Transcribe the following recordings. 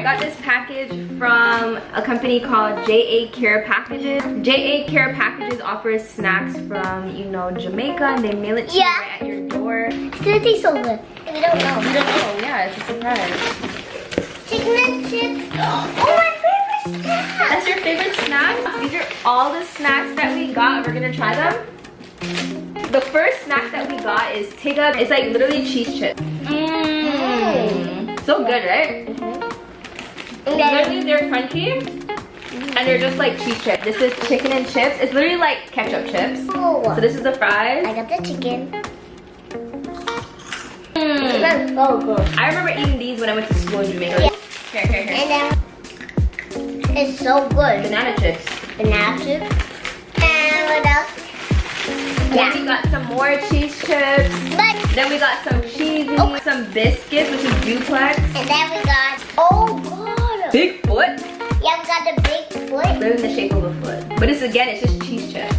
got this package from a company called JA Care Packages. JA Care Packages offers snacks from, you know, Jamaica, and they mail it to you right at your door. It's gonna taste so good. We don't know. We don't know. Yeah, it's a surprise. Chicken and chips. Oh, my favorite snack. That's your favorite snack? These are all the snacks that we got. We're gonna try them. The first snack that we got is Tigga. It's like literally cheese chips. So good, right? Literally, they're crunchy and they're just like cheese chips. This is chicken and chips. It's literally like ketchup chips. So this is the fries. I got the chicken. That's so good. I remember eating these when I went to school in Jamaica. Yeah. Here. And then it's so good. Banana chips. Banana chips. And what else? Then we got some more cheese chips. Then we got some cheesy, some biscuits, which is duplex. And then we got, oh god. Big foot. Yeah, we got the big foot. Literally in the shape of a foot. But it's again, it's just cheese chips.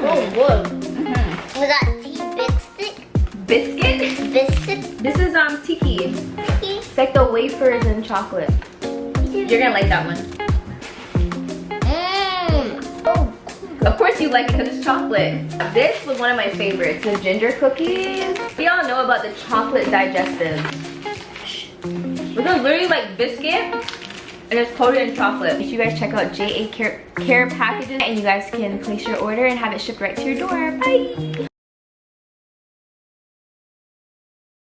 Oh, good. We got tea Biscuit? biscuit. This is tiki. It's like the wafers and chocolate. You're gonna like that one. Of course you like it because it's chocolate. This was one of my favorites, the ginger cookies. We all know about the chocolate digestives. This is literally like biscuit and it's coated in chocolate. Make sure you guys check out JA Care Packages and you guys can place your order and have it shipped right to your door. Bye!